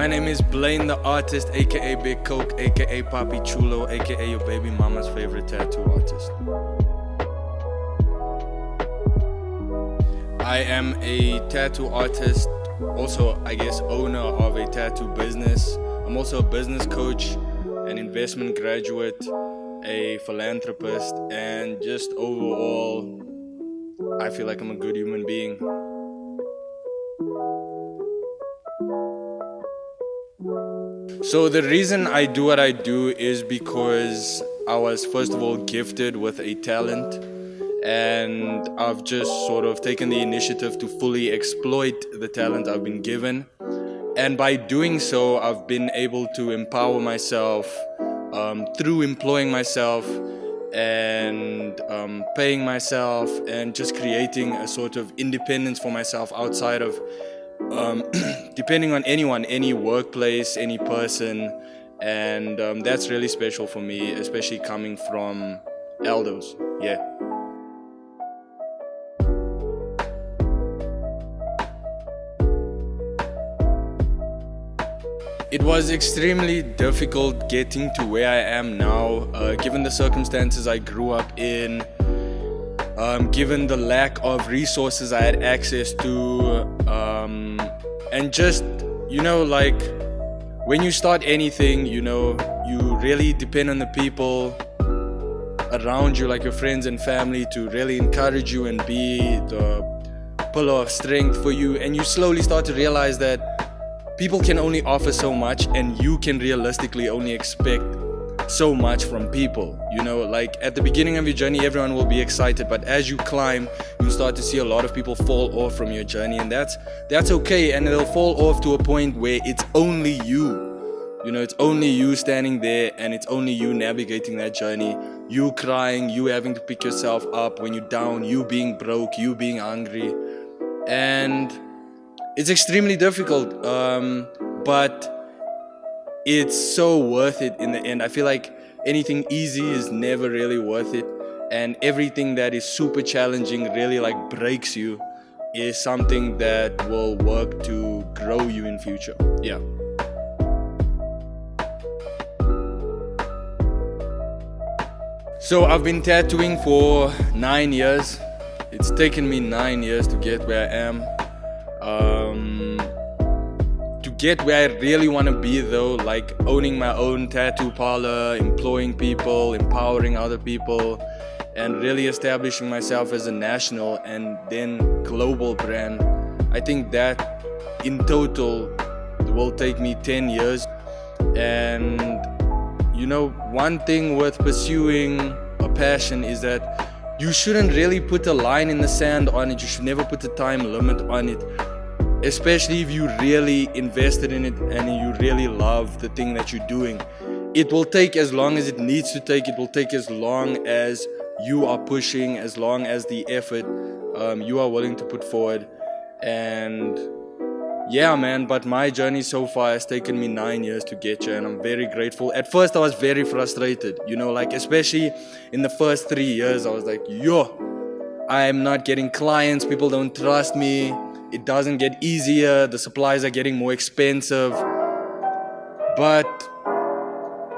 My name is Blaine the Artist, aka Big Coke, aka Papi Chulo, aka your baby mama's favorite tattoo artist. I am a tattoo artist, also I guess owner of a tattoo business. I'm also a business coach, an investment graduate, a philanthropist, and just overall, I feel like I'm a good human being. So the reason I do what I do is because I was first of all gifted with a talent, and I've just sort of taken the initiative to fully exploit the talent I've been given. And by doing so, I've been able to empower myself through employing myself and paying myself and just creating a sort of independence for myself outside of depending on anyone, any workplace, any person. And that's really special for me, especially coming from Aldos. Yeah. It was extremely difficult getting to where I am now, given the circumstances I grew up in, given the lack of resources I had access to, and just, like when you start anything, you really depend on the people around you, like your friends and family, to really encourage you and be the pillar of strength for you. And you slowly start to realize that people can only offer so much, and you can realistically only expect so much from people. Like at the beginning of your journey, everyone will be excited, but as you climb, you start to see a lot of people fall off from your journey, and that's okay. And they'll fall off to a point where it's only you. It's only you standing there, and it's only you navigating that journey. You crying, you having to pick yourself up when you're down, you being broke, you being hungry, and it's extremely difficult, but it's so worth it in the end. I feel like anything easy is never really worth it, and everything that is super challenging, really like breaks you, is something that will work to grow you in future. Yeah. So I've been tattooing for 9 years. It's taken me 9 years to get where I am. To get where I really want to be though, like owning my own tattoo parlor, employing people, empowering other people, and really establishing myself as a national and then global brand, I think that in total will take me 10 years. And one thing with pursuing a passion is that you shouldn't really put a line in the sand on it. You should never put a time limit on it, especially if you really invested in it and you really love the thing that you're doing. It will take as long as it needs to take. It will take as long as you are pushing, as long as the effort you are willing to put forward. And yeah, man, but my journey so far has taken me 9 years to get here, and I'm very grateful. At first I was very frustrated, especially in the first 3 years. I was like, I'm not getting clients, people don't trust me, it doesn't get easier, the supplies are getting more expensive. But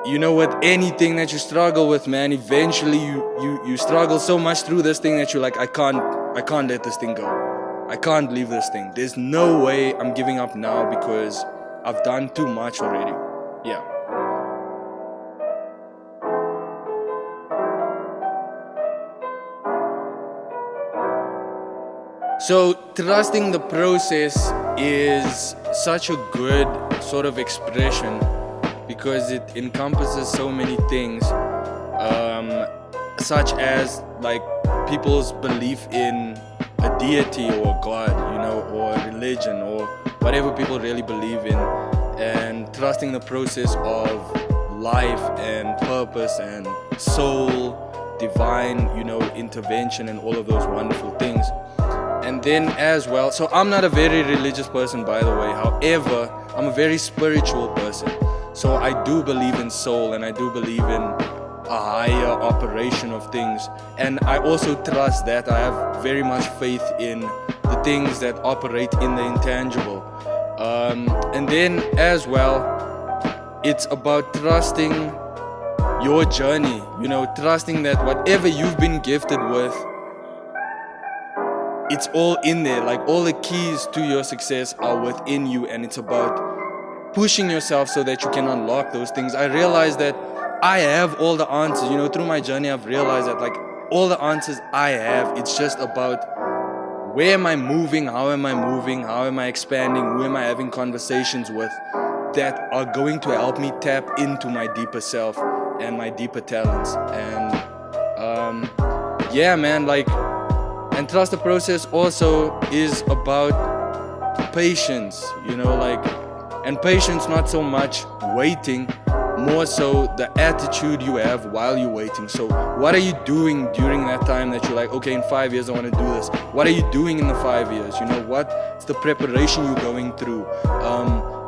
with anything that you struggle with, man, eventually you struggle so much through this thing that you're like, I can't let this thing go. I can't leave this thing. There's no way I'm giving up now because I've done too much already. Yeah. So trusting the process is such a good sort of expression because it encompasses so many things, such as like people's belief in a deity or a God, or a religion or whatever people really believe in, and trusting the process of life and purpose and soul, divine, intervention and all of those wonderful things. And then as well, so I'm not a very religious person, by the way. However, I'm a very spiritual person. So I do believe in soul, and I do believe in a higher operation of things. And I also trust that. I have very much faith in the things that operate in the intangible. And then as well, it's about trusting your journey, trusting that whatever you've been gifted with, it's all in there. Like, all the keys to your success are within you, and it's about pushing yourself so that you can unlock those things. I realized that I have all the answers. Through my journey, I've realized that, like, all the answers I have, it's just about where am I moving, how am I expanding, who am I having conversations with that are going to help me tap into my deeper self and my deeper talents. And yeah, man, like, and Trust the Process also is about patience, and patience, not so much waiting, more so the attitude you have while you're waiting. So what are you doing during that time that you're like, okay, in 5 years I want to do this? What are you doing in the 5 years? What's the preparation you're going through?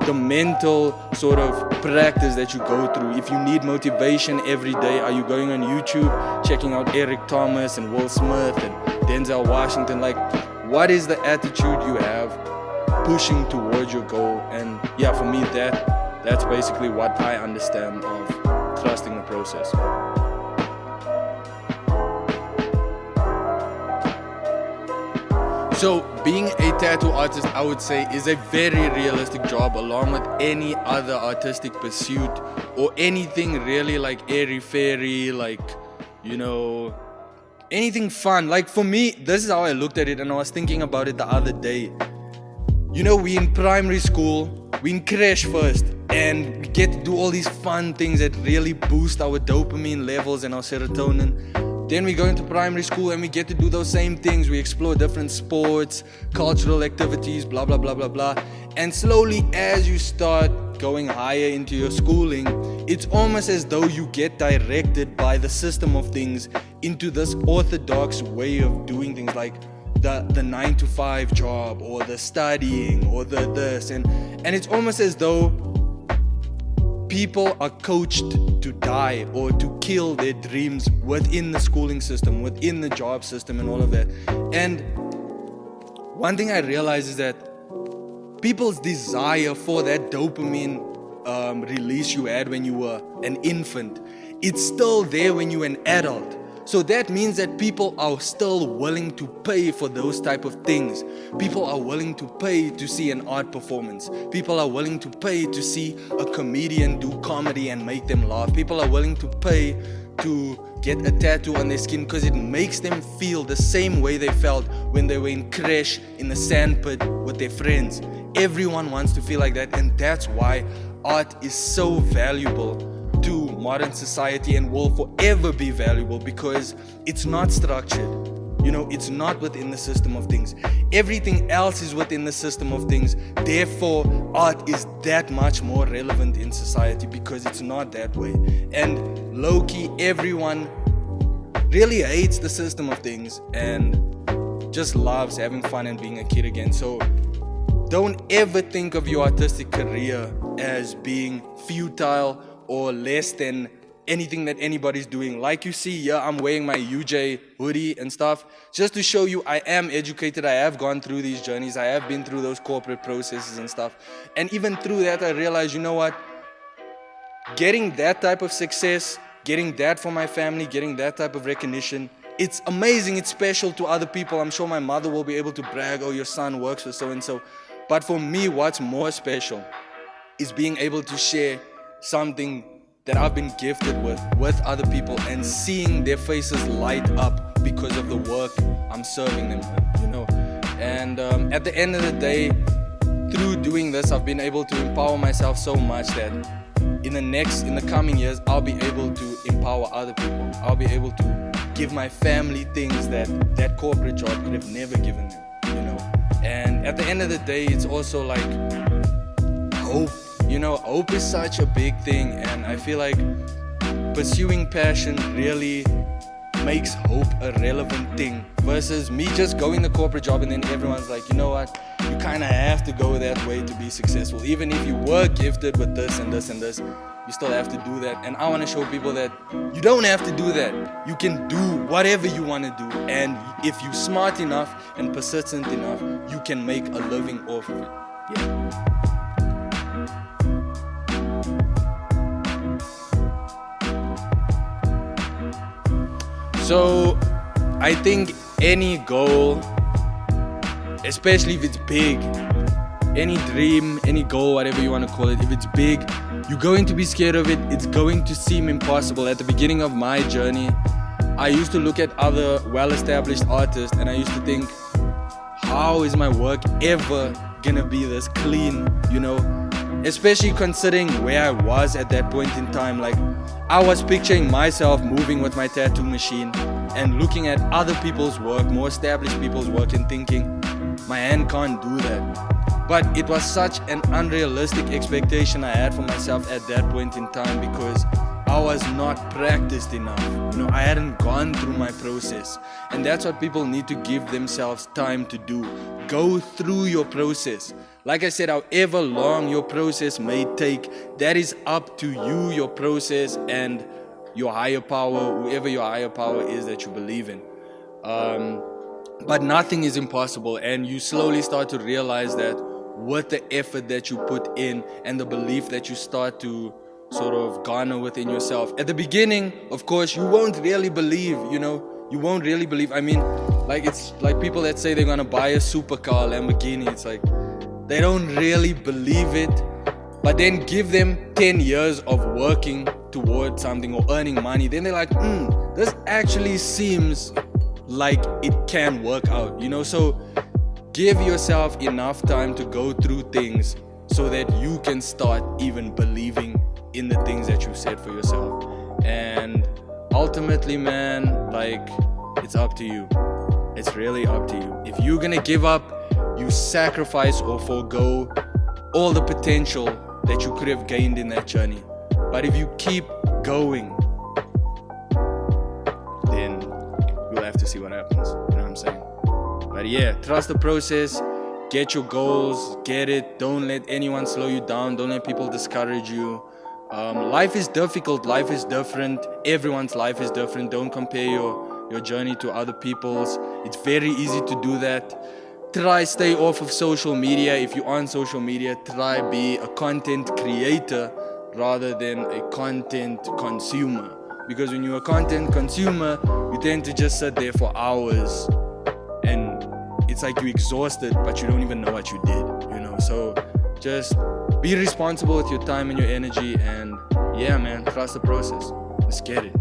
The mental sort of practice that you go through. If you need motivation every day, are you going on YouTube, checking out Eric Thomas and Will Smith and Denzel Washington? Like, what is the attitude you have pushing towards your goal? And yeah, for me, that's basically what I understand of trusting the process. So being a tattoo artist, I would say, is a very realistic job, along with any other artistic pursuit or anything really like airy-fairy, like, anything fun. Like, for me, this is how I looked at it, and I was thinking about it the other day. We in primary school, we in crash first, and we get to do all these fun things that really boost our dopamine levels and our serotonin. Then we go into primary school and we get to do those same things. We explore different sports, cultural activities, blah, blah, blah, blah, blah. And slowly, as you start going higher into your schooling, it's almost as though you get directed by the system of things into this orthodox way of doing things, like the 9-to-5 job, or the studying, or the this. And it's almost as though people are coached to die or to kill their dreams within the schooling system, within the job system, and all of that. And one thing I realized is that people's desire for that dopamine release you had when you were an infant, it's still there when you're an adult. So that means that people are still willing to pay for those type of things. People are willing to pay to see an art performance. People are willing to pay to see a comedian do comedy and make them laugh. People are willing to pay to get a tattoo on their skin because it makes them feel the same way they felt when they were in crash in the sandpit with their friends. Everyone wants to feel like that, and that's why art is so valuable to modern society and will forever be valuable, because it's not structured. It's not within the system of things. Everything else is within the system of things. Therefore, art is that much more relevant in society because it's not that way. And low-key, everyone really hates the system of things and just loves having fun and being a kid again. So don't ever think of your artistic career as being futile or less than anything that anybody's doing. Like you see here, I'm wearing my UJ hoodie and stuff, just to show you I am educated. I have gone through these journeys. I have been through those corporate processes and stuff. And even through that, I realized, you know what? Getting that type of success, getting that for my family, getting that type of recognition, it's amazing. It's special to other people. I'm sure my mother will be able to brag, oh, your son works for so-and-so. But for me, what's more special is being able to share something that I've been gifted with other people, and seeing their faces light up because of the work I'm serving them with, And at the end of the day, through doing this, I've been able to empower myself so much that in the coming years, I'll be able to empower other people. I'll be able to give my family things that corporate job could have never given them, And at the end of the day, it's also like hope. Hope is such a big thing, and I feel like pursuing passion really makes hope a relevant thing, versus me just going the corporate job and then everyone's like, you know what, you kind of have to go that way to be successful. Even if you were gifted with this and this and this, you still have to do that. And I want to show people that you don't have to do that. You can do whatever you want to do, and if you're smart enough and persistent enough, you can make a living off of it. Yeah. So I think any goal, especially if it's big, any dream, any goal, whatever you want to call it, if it's big, you're going to be scared of it. It's going to seem impossible. At the beginning of my journey, I used to look at other well-established artists and I used to think, how is my work ever gonna be this clean, you know? Especially considering where I was at that point in time. Like, I was picturing myself moving with my tattoo machine and looking at other people's work, more established people's work, and thinking, my hand can't do that. But it was such an unrealistic expectation I had for myself at that point in time, because I was not practiced enough. You know, I hadn't gone through my process. And that's what people need to give themselves time to do. Go through your process. Like I said, however long your process may take, that is up to you, your process, and your higher power, whoever your higher power is that you believe in. But nothing is impossible, and you slowly start to realize that with the effort that you put in and the belief that you start to sort of garner within yourself. At the beginning, of course, you won't really believe, you know, you won't really believe. I mean, like, it's like people that say they're gonna buy a supercar, Lamborghini. It's like, they don't really believe it. But then give them 10 years of working towards something or earning money. Then they're like, this actually seems like it can work out, you know? So give yourself enough time to go through things so that you can start even believing in the things that you set for yourself. And ultimately, man, like, it's up to you. It's really up to you. If you're gonna give up, you sacrifice or forego all the potential that you could have gained in that journey. But if you keep going, then you'll have to see what happens. You know what I'm saying? But yeah, trust the process. Get your goals, get it. Don't let anyone slow you down. Don't let people discourage you. Life is difficult. Life is different. Everyone's life is different. Don't compare your journey to other people's. It's very easy to do that. Try stay off of social media. If you're on social media, try be a content creator rather than a content consumer. Because when you're a content consumer, you tend to just sit there for hours and it's like you're exhausted, but you don't even know what you did, you know? So just be responsible with your time and your energy, and yeah, man, trust the process. Let's get it.